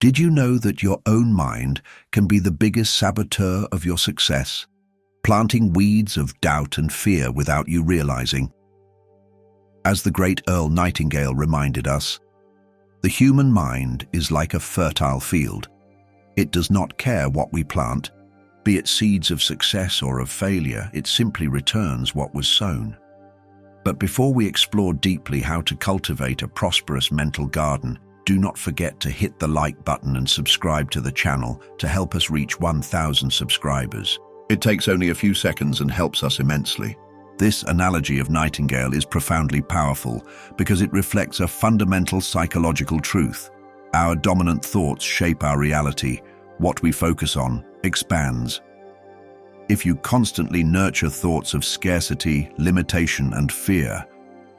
Did you know that your own mind can be the biggest saboteur of your success, planting weeds of doubt and fear without you realizing? As the great Earl Nightingale reminded us, the human mind is like a fertile field. It does not care what we plant, be it seeds of success or of failure, it simply returns what was sown. But before we explore deeply how to cultivate a prosperous mental garden, do not forget to hit the like button and subscribe to the channel to help us reach 1,000 subscribers. It takes only a few seconds and helps us immensely. This analogy of Nightingale is profoundly powerful because it reflects a fundamental psychological truth. Our dominant thoughts shape our reality. What we focus on expands. If you constantly nurture thoughts of scarcity, limitation, and fear,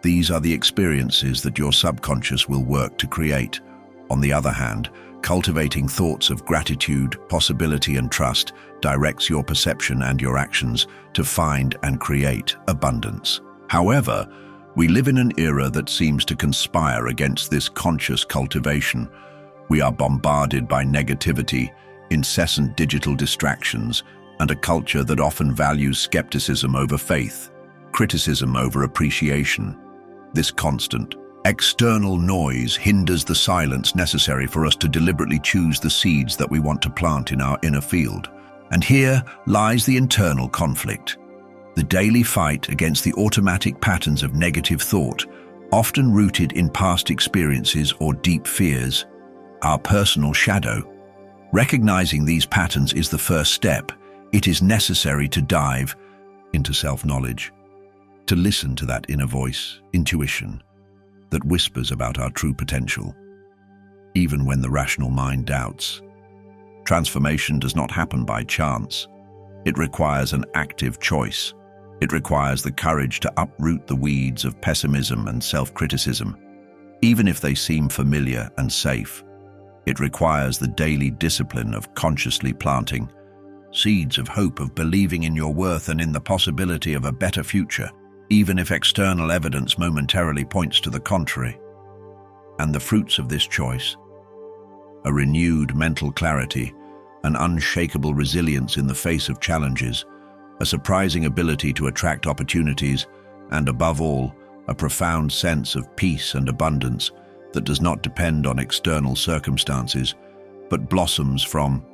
these are the experiences that your subconscious will work to create. On the other hand, cultivating thoughts of gratitude, possibility, and trust directs your perception and your actions to find and create abundance. However, we live in an era that seems to conspire against this conscious cultivation. We are bombarded by negativity, incessant digital distractions, and a culture that often values skepticism over faith, criticism over appreciation. This constant, external noise hinders the silence necessary for us to deliberately choose the seeds that we want to plant in our inner field. And here lies the internal conflict, the daily fight against the automatic patterns of negative thought, often rooted in past experiences or deep fears, our personal shadow. Recognizing these patterns is the first step. It is necessary to dive into self-knowledge, to listen to that inner voice, intuition, that whispers about our true potential, even when the rational mind doubts. Transformation does not happen by chance. It requires an active choice. It requires the courage to uproot the weeds of pessimism and self-criticism, even if they seem familiar and safe. It requires the daily discipline of consciously planting seeds of hope, of believing in your worth and in the possibility of a better future, even if external evidence momentarily points to the contrary. And the fruits of this choice: a renewed mental clarity, an unshakable resilience in the face of challenges, a surprising ability to attract opportunities, and above all, a profound sense of peace and abundance that does not depend on external circumstances, but blossoms from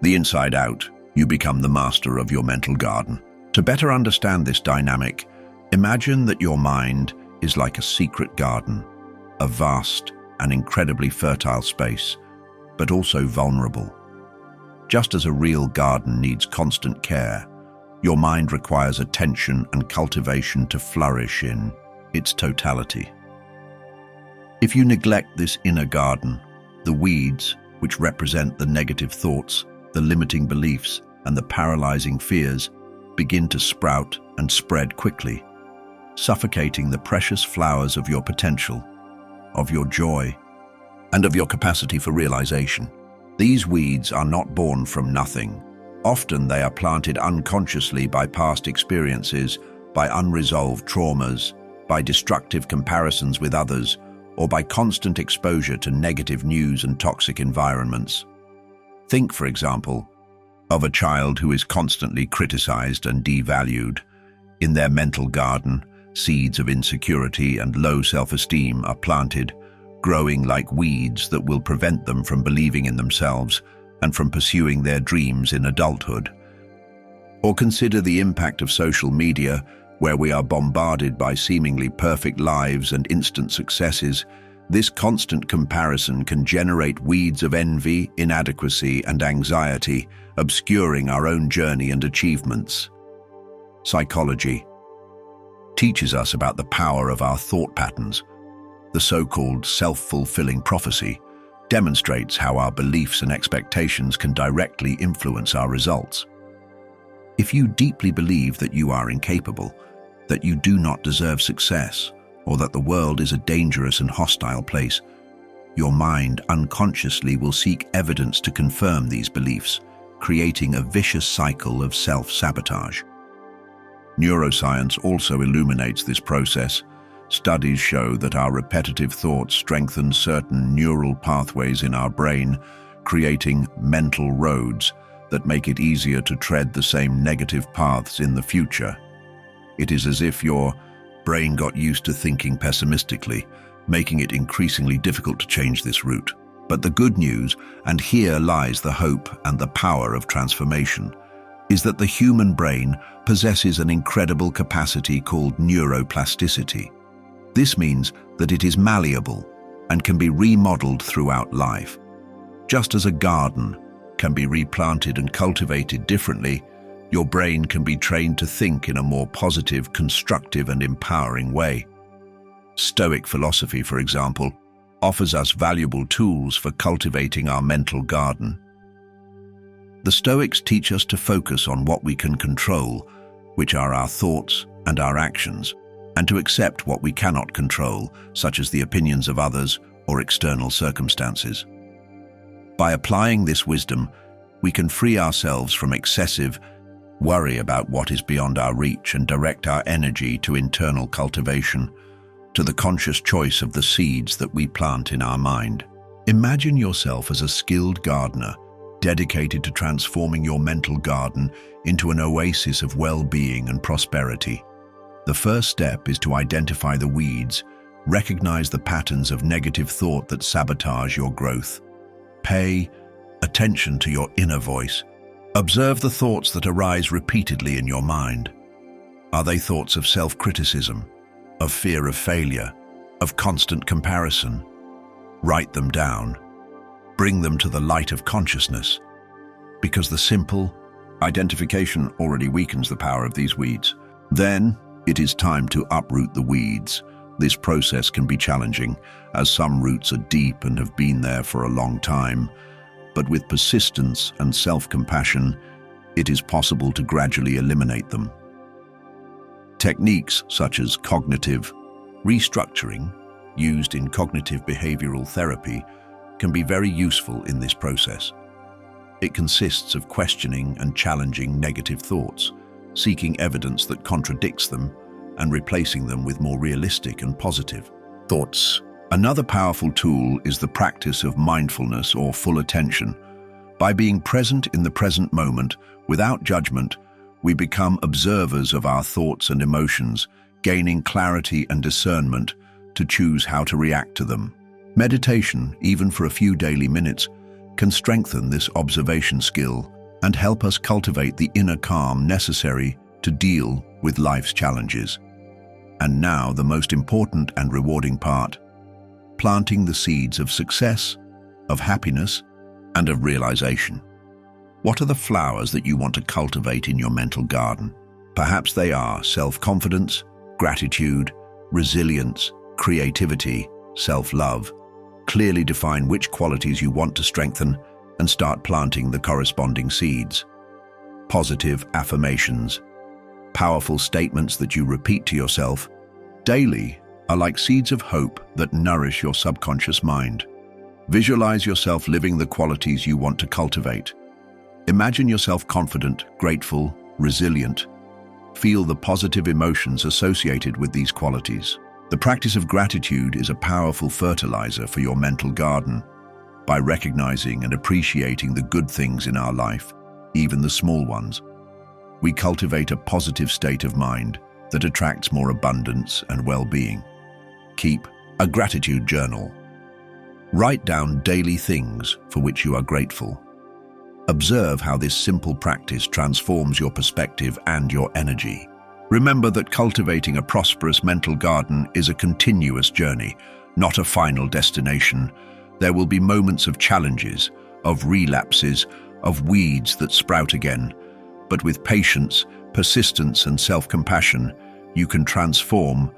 the inside out. You become the master of your mental garden. To better understand this dynamic, imagine that your mind is like a secret garden, a vast and incredibly fertile space, but also vulnerable. Just as a real garden needs constant care, your mind requires attention and cultivation to flourish in its totality. If you neglect this inner garden, the weeds, which represent the negative thoughts, the limiting beliefs, and the paralyzing fears, begin to sprout and spread quickly, suffocating the precious flowers of your potential, of your joy, and of your capacity for realization. These weeds are not born from nothing. Often they are planted unconsciously by past experiences, by unresolved traumas, by destructive comparisons with others, or by constant exposure to negative news and toxic environments. Think, for example, of a child who is constantly criticized and devalued. In their mental garden, seeds of insecurity and low self-esteem are planted, growing like weeds that will prevent them from believing in themselves and from pursuing their dreams in adulthood. Or consider the impact of social media, where we are bombarded by seemingly perfect lives and instant successes. This constant comparison can generate weeds of envy, inadequacy, and anxiety, obscuring our own journey and achievements. Psychology teaches us about the power of our thought patterns. The so-called self-fulfilling prophecy demonstrates how our beliefs and expectations can directly influence our results. If you deeply believe that you are incapable, that you do not deserve success, or that the world is a dangerous and hostile place, your mind unconsciously will seek evidence to confirm these beliefs, creating a vicious cycle of self-sabotage. Neuroscience also illuminates this process. Studies show that our repetitive thoughts strengthen certain neural pathways in our brain, creating mental roads that make it easier to tread the same negative paths in the future. It is as if your brain got used to thinking pessimistically, making it increasingly difficult to change this route. But the good news, and here lies the hope and the power of transformation, is that the human brain possesses an incredible capacity called neuroplasticity. This means that it is malleable and can be remodeled throughout life. Just as a garden can be replanted and cultivated differently, your brain can be trained to think in a more positive, constructive, and empowering way. Stoic philosophy, for example, offers us valuable tools for cultivating our mental garden. The Stoics teach us to focus on what we can control, which are our thoughts and our actions, and to accept what we cannot control, such as the opinions of others or external circumstances. By applying this wisdom, we can free ourselves from excessive worry about what is beyond our reach and direct our energy to internal cultivation, to the conscious choice of the seeds that we plant in our mind. Imagine yourself as a skilled gardener, dedicated to transforming your mental garden into an oasis of well-being and prosperity. The first step is to identify the weeds, recognize the patterns of negative thought that sabotage your growth. Pay attention to your inner voice. Observe the thoughts that arise repeatedly in your mind. Are they thoughts of self-criticism, of fear of failure, of constant comparison? Write them down. Bring them to the light of consciousness, because the simple identification already weakens the power of these weeds. Then it is time to uproot the weeds. This process can be challenging, as some roots are deep and have been there for a long time, but with persistence and self-compassion, it is possible to gradually eliminate them. Techniques such as cognitive restructuring, used in cognitive behavioral therapy, can be very useful in this process. It consists of questioning and challenging negative thoughts, seeking evidence that contradicts them, and replacing them with more realistic and positive thoughts. Another powerful tool is the practice of mindfulness or full attention. By being present in the present moment, without judgment, we become observers of our thoughts and emotions, gaining clarity and discernment to choose how to react to them. Meditation, even for a few daily minutes, can strengthen this observation skill and help us cultivate the inner calm necessary to deal with life's challenges. And now, the most important and rewarding part: planting the seeds of success, of happiness, and of realization. What are the flowers that you want to cultivate in your mental garden? Perhaps they are self-confidence, gratitude, resilience, creativity, self-love. Clearly define which qualities you want to strengthen and start planting the corresponding seeds. Positive affirmations, powerful statements that you repeat to yourself daily, are like seeds of hope that nourish your subconscious mind. Visualize yourself living the qualities you want to cultivate. Imagine yourself confident, grateful, resilient. Feel the positive emotions associated with these qualities. The practice of gratitude is a powerful fertilizer for your mental garden. By recognizing and appreciating the good things in our life, even the small ones, we cultivate a positive state of mind that attracts more abundance and well-being. Keep a gratitude journal. Write down daily things for which you are grateful. Observe how this simple practice transforms your perspective and your energy. Remember that cultivating a prosperous mental garden is a continuous journey, not a final destination. There will be moments of challenges, of relapses, of weeds that sprout again. But with patience, persistence, and self-compassion, you can transform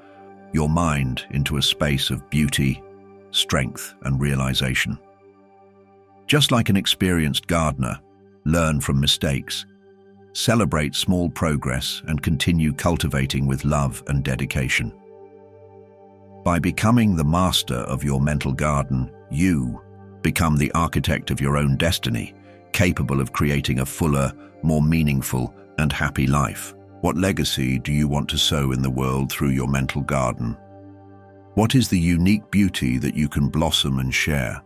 your mind into a space of beauty, strength, and realization. Just like an experienced gardener, learn from mistakes. Celebrate small progress and continue cultivating with love and dedication. By becoming the master of your mental garden, you become the architect of your own destiny, capable of creating a fuller, more meaningful, and happy life. What legacy do you want to sow in the world through your mental garden? What is the unique beauty that you can blossom and share?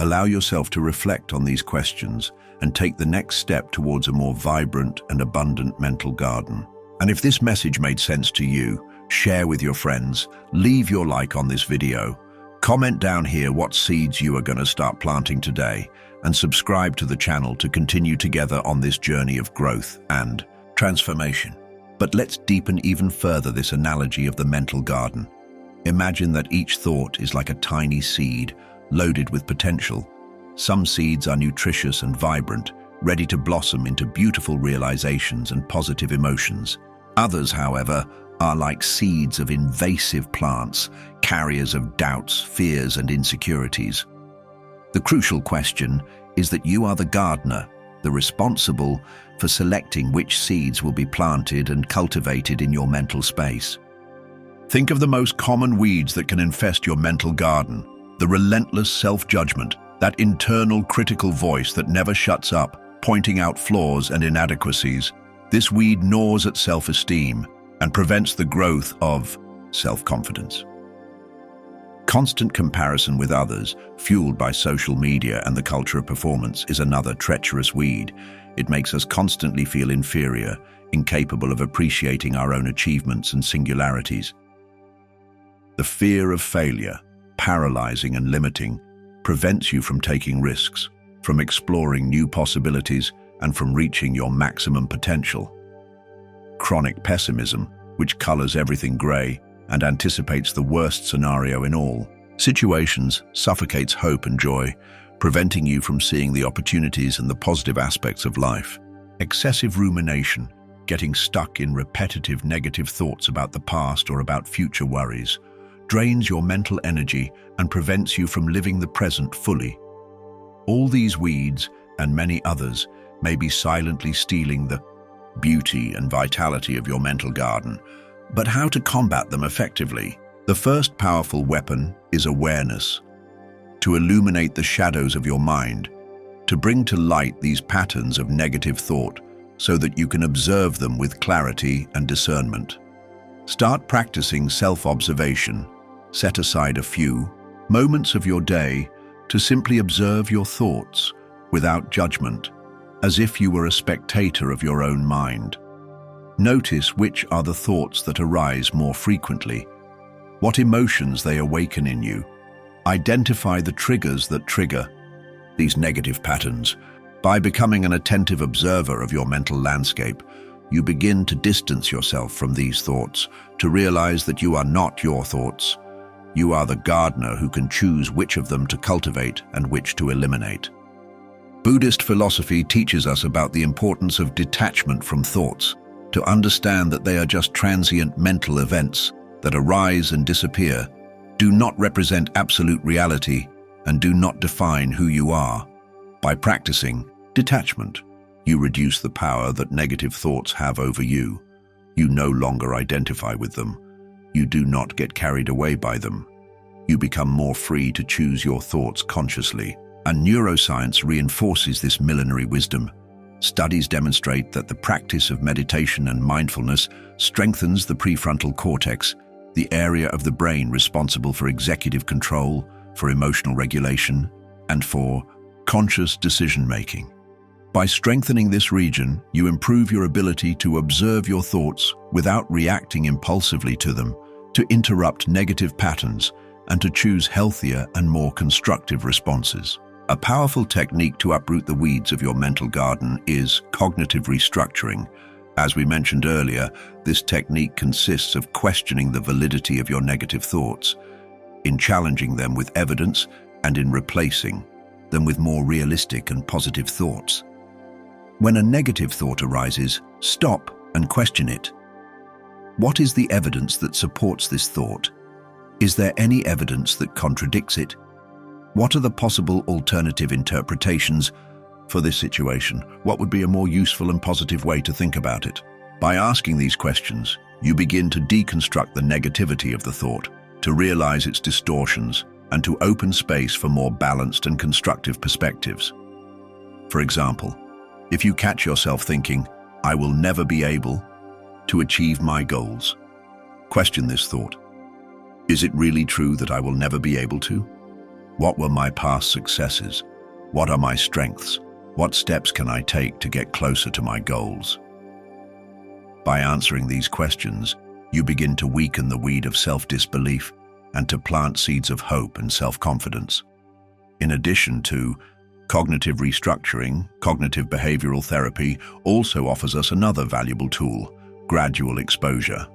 Allow yourself to reflect on these questions and take the next step towards a more vibrant and abundant mental garden. And if this message made sense to you, share with your friends, leave your like on this video, comment down here what seeds you are going to start planting today, and subscribe to the channel to continue together on this journey of growth and transformation. But let's deepen even further this analogy of the mental garden. Imagine that each thought is like a tiny seed, loaded with potential. Some seeds are nutritious and vibrant, ready to blossom into beautiful realizations and positive emotions. Others, however, are like seeds of invasive plants, carriers of doubts, fears, and insecurities. The crucial question is that you are the gardener, the responsible for selecting which seeds will be planted and cultivated in your mental space. Think of the most common weeds that can infest your mental garden. The relentless self-judgment, that internal critical voice that never shuts up, pointing out flaws and inadequacies. This weed gnaws at self-esteem and prevents the growth of self-confidence. Constant comparison with others, fueled by social media and the culture of performance, is another treacherous weed. It makes us constantly feel inferior, incapable of appreciating our own achievements and singularities. The fear of failure, paralyzing and limiting, prevents you from taking risks, from exploring new possibilities, and from reaching your maximum potential. Chronic pessimism, which colors everything gray and anticipates the worst scenario in all situations, suffocates hope and joy, preventing you from seeing the opportunities and the positive aspects of life. Excessive rumination, getting stuck in repetitive negative thoughts about the past or about future worries, drains your mental energy and prevents you from living the present fully. All these weeds, and many others, may be silently stealing the beauty and vitality of your mental garden. But how to combat them effectively? The first powerful weapon is awareness. To illuminate the shadows of your mind, to bring to light these patterns of negative thought so that you can observe them with clarity and discernment. Start practicing self-observation. Set aside a few moments of your day to simply observe your thoughts without judgment, as if you were a spectator of your own mind. Notice which are the thoughts that arise more frequently, what emotions they awaken in you. Identify the triggers that trigger these negative patterns. By becoming an attentive observer of your mental landscape, you begin to distance yourself from these thoughts, to realize that you are not your thoughts. You are the gardener who can choose which of them to cultivate and which to eliminate. Buddhist philosophy teaches us about the importance of detachment from thoughts, to understand that they are just transient mental events that arise and disappear, do not represent absolute reality, and do not define who you are. By practicing detachment, you reduce the power that negative thoughts have over you. You no longer identify with them. You do not get carried away by them. You become more free to choose your thoughts consciously. And neuroscience reinforces this millenary wisdom. Studies demonstrate that the practice of meditation and mindfulness strengthens the prefrontal cortex, the area of the brain responsible for executive control, for emotional regulation, and for conscious decision-making. By strengthening this region, you improve your ability to observe your thoughts without reacting impulsively to them, to interrupt negative patterns, and to choose healthier and more constructive responses. A powerful technique to uproot the weeds of your mental garden is cognitive restructuring. As we mentioned earlier, this technique consists of questioning the validity of your negative thoughts, in challenging them with evidence, and in replacing them with more realistic and positive thoughts. When a negative thought arises, stop and question it. What is the evidence that supports this thought? Is there any evidence that contradicts it? What are the possible alternative interpretations for this situation? What would be a more useful and positive way to think about it? By asking these questions, you begin to deconstruct the negativity of the thought, to realize its distortions, and to open space for more balanced and constructive perspectives. For example, if you catch yourself thinking, "I will never be able to achieve my goals," question this thought. Is it really true that I will never be able to? What were my past successes? What are my strengths? What steps can I take to get closer to my goals? By answering these questions, you begin to weaken the weed of self-disbelief and to plant seeds of hope and self-confidence. In addition to cognitive restructuring, cognitive behavioral therapy also offers us another valuable tool: gradual exposure.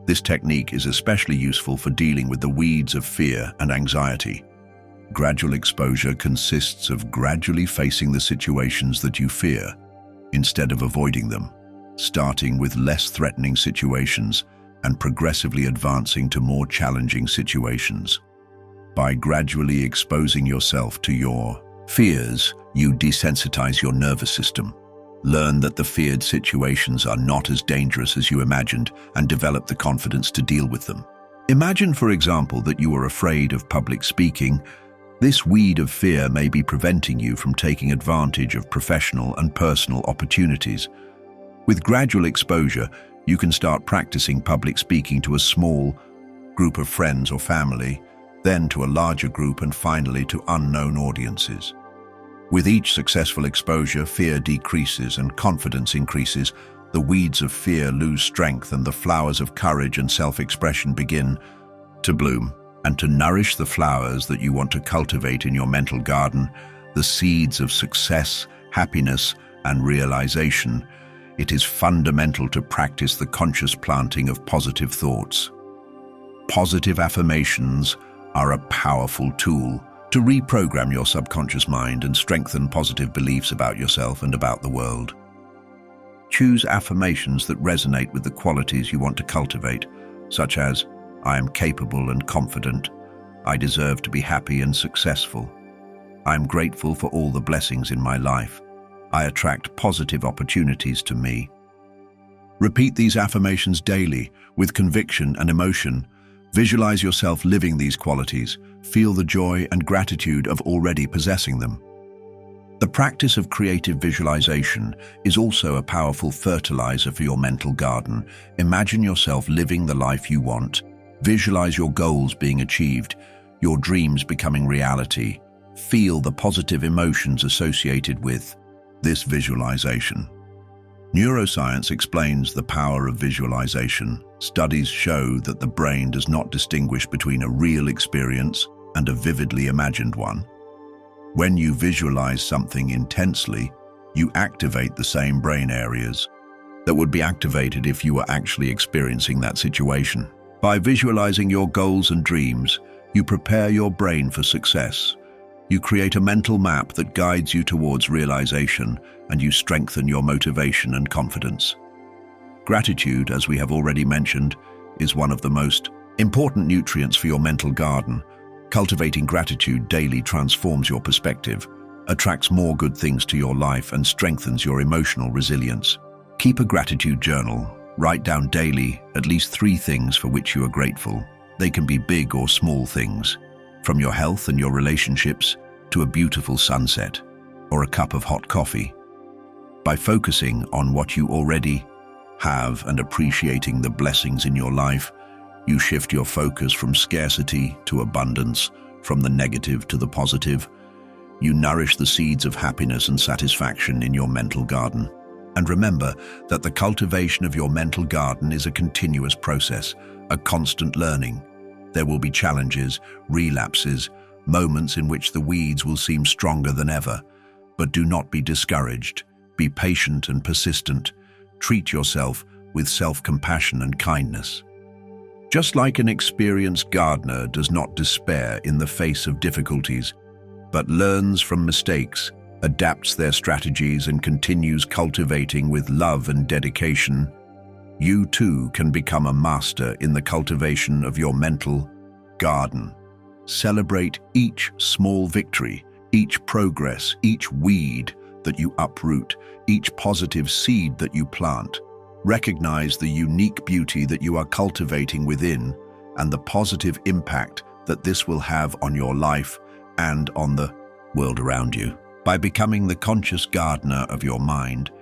This technique is especially useful for dealing with the weeds of fear and anxiety. Gradual exposure consists of gradually facing the situations that you fear, instead of avoiding them, starting with less threatening situations and progressively advancing to more challenging situations. By gradually exposing yourself to your fears, you desensitize your nervous system. Learn that the feared situations are not as dangerous as you imagined and develop the confidence to deal with them. Imagine, for example, that you are afraid of public speaking. This weed of fear may be preventing you from taking advantage of professional and personal opportunities. With gradual exposure, you can start practicing public speaking to a small group of friends or family, then to a larger group, and finally to unknown audiences. With each successful exposure, fear decreases and confidence increases. The weeds of fear lose strength and the flowers of courage and self-expression begin to bloom. And to nourish the flowers that you want to cultivate in your mental garden, the seeds of success, happiness, and realization, it is fundamental to practice the conscious planting of positive thoughts. Positive affirmations are a powerful tool to reprogram your subconscious mind and strengthen positive beliefs about yourself and about the world. Choose affirmations that resonate with the qualities you want to cultivate, such as, "I am capable and confident. I deserve to be happy and successful. I am grateful for all the blessings in my life. I attract positive opportunities to me." Repeat these affirmations daily with conviction and emotion. Visualize yourself living these qualities. Feel the joy and gratitude of already possessing them. The practice of creative visualization is also a powerful fertilizer for your mental garden. Imagine yourself living the life you want. Visualize your goals being achieved, your dreams becoming reality. Feel the positive emotions associated with this visualization. Neuroscience explains the power of visualization. Studies show that the brain does not distinguish between a real experience and a vividly imagined one. When you visualize something intensely, you activate the same brain areas that would be activated if you were actually experiencing that situation. By visualizing your goals and dreams, you prepare your brain for success. You create a mental map that guides you towards realization, and you strengthen your motivation and confidence. Gratitude, as we have already mentioned, is one of the most important nutrients for your mental garden. Cultivating gratitude daily transforms your perspective, attracts more good things to your life, and strengthens your emotional resilience. Keep a gratitude journal. Write down daily at least 3 things for which you are grateful. They can be big or small things, from your health and your relationships to a beautiful sunset or a cup of hot coffee. By focusing on what you already have and appreciating the blessings in your life, you shift your focus from scarcity to abundance, from the negative to the positive. You nourish the seeds of happiness and satisfaction in your mental garden. And remember that the cultivation of your mental garden is a continuous process, a constant learning. There will be challenges, relapses, moments in which the weeds will seem stronger than ever. But do not be discouraged. Be patient and persistent. Treat yourself with self-compassion and kindness. Just like an experienced gardener does not despair in the face of difficulties, but learns from mistakes, adapts their strategies, and continues cultivating with love and dedication, you too can become a master in the cultivation of your mental garden. Celebrate each small victory, each progress, each weed that you uproot, each positive seed that you plant. Recognize the unique beauty that you are cultivating within and the positive impact that this will have on your life and on the world around you. By becoming the conscious gardener of your mind,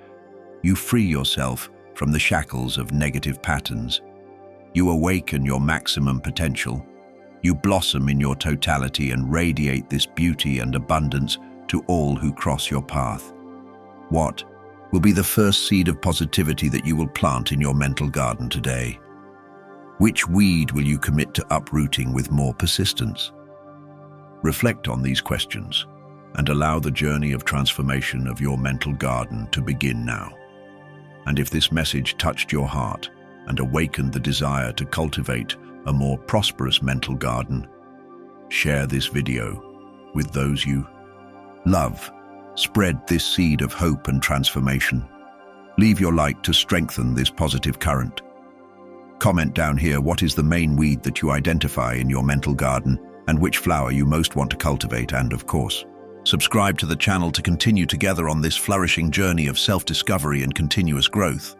you free yourself from the shackles of negative patterns. You awaken your maximum potential, You blossom in your totality and radiate this beauty and abundance to all who cross your path. What will be the first seed of positivity that you will plant in your mental garden today? Which weed will you commit to uprooting with more persistence? Reflect on these questions and allow the journey of transformation of your mental garden to begin now. And if this message touched your heart and awakened the desire to cultivate a more prosperous mental garden, share this video with those you love. Spread this seed of hope and transformation. Leave your light to strengthen this positive current. Comment down here what is the main weed that you identify in your mental garden and which flower you most want to cultivate, and of course, subscribe to the channel to continue together on this flourishing journey of self-discovery and continuous growth.